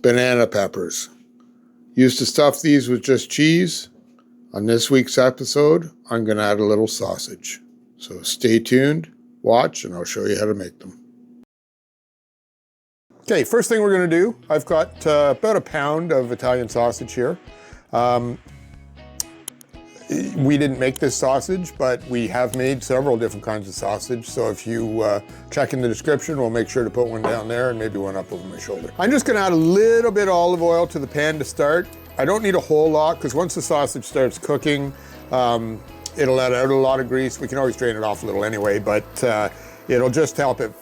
Banana peppers. Used to stuff these with just cheese. On this week's episode, I'm going to add a little sausage. So stay tuned, watch, and I'll show you how to make them. Okay, first thing we're going to do, I've got about a pound of Italian sausage here. We didn't make this sausage, but we have made several different kinds of sausage. So if you check in the description, we'll make sure to put one down there and maybe one up over my shoulder. I'm just gonna add a little bit of olive oil to the pan to start. I don't need a whole lot because once the sausage starts cooking, it'll let out a lot of grease. We can always drain it off a little anyway, but it'll just help it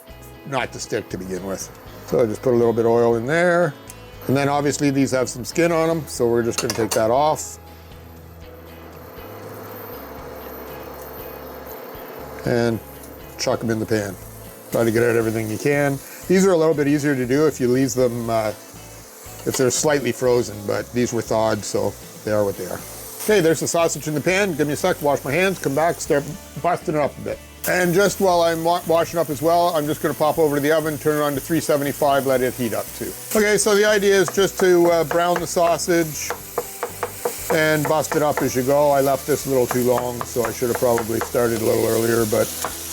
not to stick to begin with. So I just put a little bit of oil in there. And then obviously these have some skin on them, so we're just gonna take that off. And chuck them in the pan. Try to get out everything you can. These are a little bit easier to do if you leave them, if they're slightly frozen, but these were thawed, so they are what they are. Okay, there's the sausage in the pan. Give me a sec, wash my hands, come back, start busting it up a bit. And just while I'm washing up as well, I'm just gonna pop over to the oven, turn it on to 375, let it heat up too. Okay, so the idea is just to brown the sausage and bust it up as you go. I left this a little too long, so I should have probably started a little earlier, but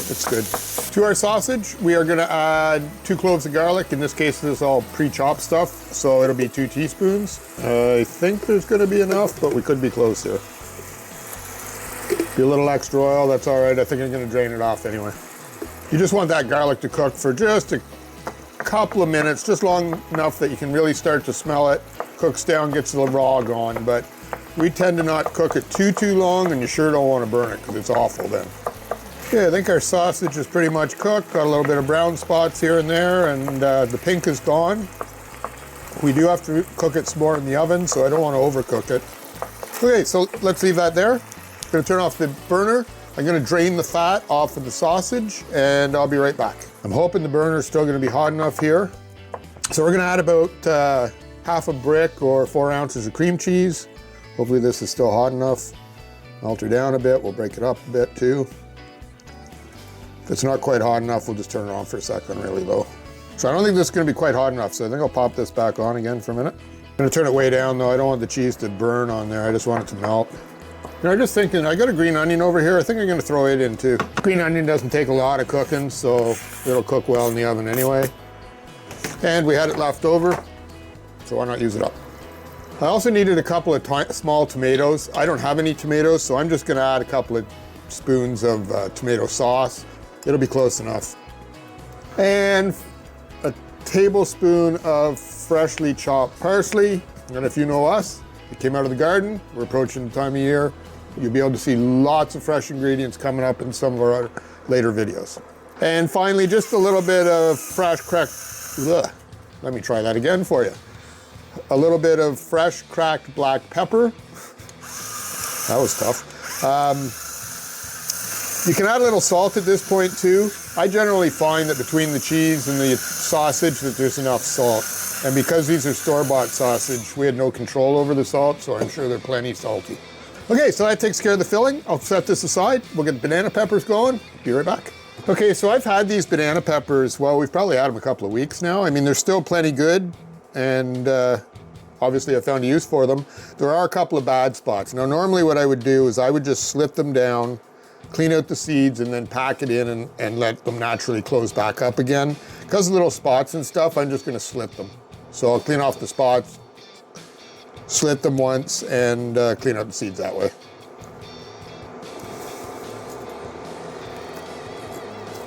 it's good. To our sausage, we are gonna add 2 cloves of garlic. In this case, this is all pre-chopped stuff, so it'll be 2 teaspoons. I think there's gonna be enough, but we could be closer. Be a little extra oil, that's all right. I think I'm gonna drain it off anyway. You just want that garlic to cook for just a couple of minutes, just long enough that you can really start to smell it. Cooks down, gets the raw going, but we tend to not cook it too long, and you sure don't want to burn it because it's awful then. Okay, I think our sausage is pretty much cooked. Got a little bit of brown spots here and there, and the pink is gone. We do have to cook it some more in the oven, so I don't want to overcook it. Okay, so let's leave that there. I'm going to turn off the burner. I'm going to drain the fat off of the sausage, and I'll be right back. I'm hoping the burner is still going to be hot enough here. So we're going to add about half a brick or 4 ounces of cream cheese. Hopefully this is still hot enough. Melt her down a bit, we'll break it up a bit too. If it's not quite hot enough, we'll just turn it on for a second really low. So I don't think this is gonna be quite hot enough, so I think I'll pop this back on again for a minute. I'm gonna turn it way down though. I don't want the cheese to burn on there, I just want it to melt. You know, I'm just thinking, I got a green onion over here. I think I'm gonna throw it in too. Green onion doesn't take a lot of cooking, so it'll cook well in the oven anyway. And we had it left over, so why not use it up? I also needed a couple of small tomatoes. I don't have any tomatoes, so I'm just gonna add a couple of spoons of tomato sauce. It'll be close enough. And a tablespoon of freshly chopped parsley. And if you know us, it came out of the garden. We're approaching the time of year. You'll be able to see lots of fresh ingredients coming up in some of our later videos. And finally, just a little bit of fresh cracked, let me try that again for you. A little bit of fresh cracked black pepper. That was tough. You can add a little salt at this point too. I generally find that between the cheese and the sausage that there's enough salt. And because these are store-bought sausage, we had no control over the salt, so I'm sure they're plenty salty. Okay, so that takes care of the filling. I'll set this aside. We'll get the banana peppers going. Be right back. Okay, so I've had these banana peppers, well, we've probably had them a couple of weeks now. I mean, they're still plenty good. And obviously I found a use for them. There are a couple of bad spots. Now normally what I would do is I would just slit them down, clean out the seeds, and then pack it in and let them naturally close back up again. Because of little spots and stuff, I'm just gonna slit them. So I'll clean off the spots, slit them once, and clean out the seeds that way.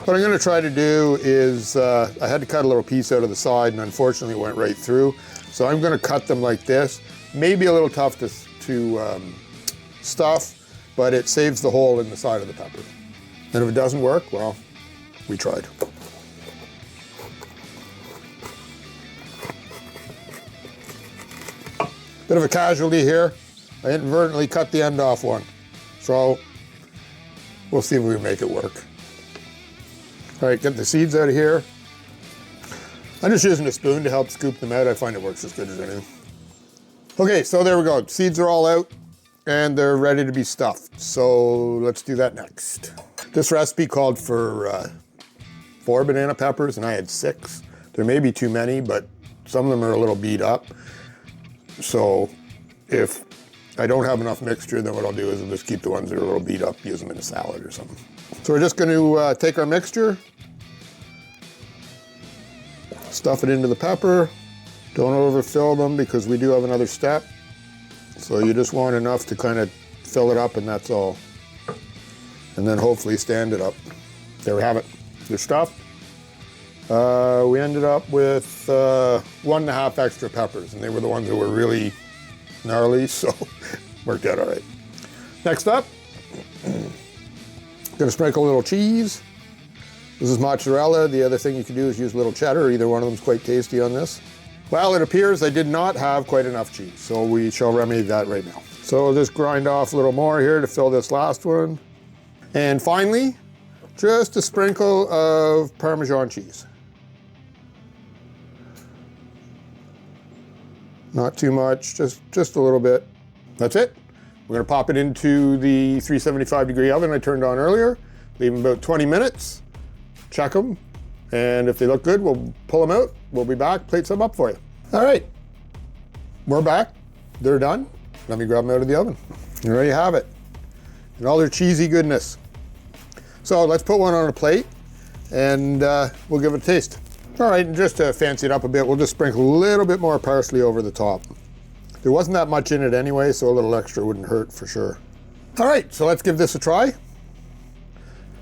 What I'm gonna try to do is, I had to cut a little piece out of the side and unfortunately it went right through. So I'm gonna cut them like this. Maybe a little tough to stuff, but it saves the hole in the side of the pepper. And if it doesn't work, well, we tried. Bit of a casualty here. I inadvertently cut the end off one. So we'll see if we can make it work. All right, get the seeds out of here. I'm just using a spoon to help scoop them out. I find it works as good as anything. Okay, so there we go. Seeds are all out and they're ready to be stuffed. So let's do that next. This recipe called for 4 banana peppers and I had 6. There may be too many, but some of them are a little beat up. So if I don't have enough mixture, then what I'll do is I'll just keep the ones that are a little beat up, use them in a salad or something. So we're just going to take our mixture, stuff it into the pepper. Don't overfill them because we do have another step. So you just want enough to kind of fill it up, and that's all. And then hopefully stand it up. There we have it, your stuff. We ended up with 1.5 extra peppers, and they were the ones that were really gnarly, so worked out all right. Next up, gonna sprinkle a little cheese. This is mozzarella. The other thing you can do is use a little cheddar. Either one of them is quite tasty on this. Well, it appears I did not have quite enough cheese, so we shall remedy that right now. So I'll just grind off a little more here to fill this last one. And finally, just a sprinkle of Parmesan cheese. Not too much, just a little bit. That's it. We're gonna pop it into the 375-degree oven I turned on earlier. Leave them about 20 minutes, check them, and if they look good, we'll pull them out. We'll be back, plate some up for you. All right, we're back. They're done. Let me grab them out of the oven. And there you have it, and all their cheesy goodness. So let's put one on a plate, and we'll give it a taste. All right, and just to fancy it up a bit, we'll just sprinkle a little bit more parsley over the top. There wasn't that much in it anyway, so a little extra wouldn't hurt for sure. All right, so let's give this a try.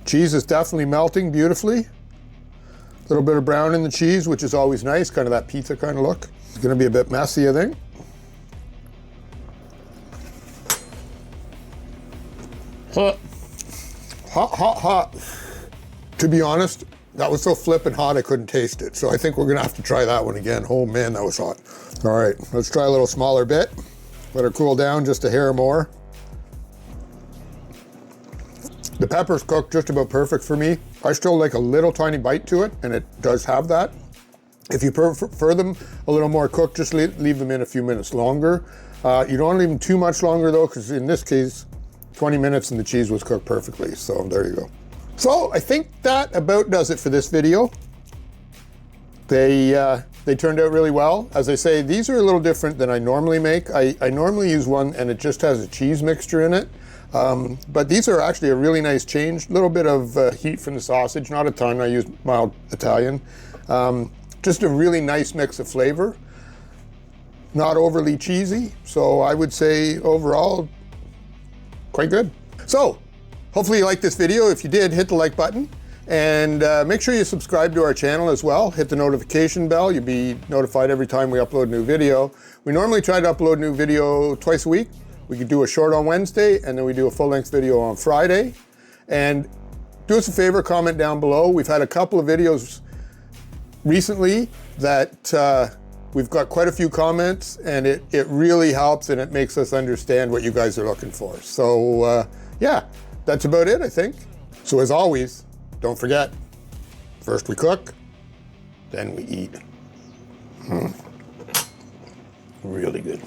Cheese is definitely melting beautifully. A little bit of brown in the cheese, which is always nice, kind of that pizza kind of look. It's gonna be a bit messy, I think. Hot, hot, hot, hot. To be honest, that was so flippin' hot I couldn't taste it. So I think we're gonna have to try that one again. Oh man, that was hot. All right, let's try a little smaller bit. Let her cool down just a hair more. The pepper's cooked just about perfect for me. I still like a little tiny bite to it, and it does have that. If you prefer them a little more cooked, just leave them in a few minutes longer. You don't want to leave them too much longer though, because in this case, 20 minutes and the cheese was cooked perfectly. So there you go. So I think that about does it for this video. They turned out really well. As I say, these are a little different than I normally make. I normally use one and it just has a cheese mixture in it. But these are actually a really nice change. A little bit of heat from the sausage, not a ton. I use mild Italian. Just a really nice mix of flavor. Not overly cheesy. So I would say overall, quite good. So hopefully you liked this video. If you did, hit the like button. And make sure you subscribe to our channel as well. Hit the notification bell. You'll be notified every time we upload a new video. We normally try to upload a new video twice a week. We could do a short on Wednesday, and then we do a full-length video on Friday. And do us a favor, comment down below. We've had a couple of videos recently that we've got quite a few comments, and it really helps, and it makes us understand what you guys are looking for. So yeah, that's about it, I think. So as always, don't forget, first we cook, then we eat. Really good.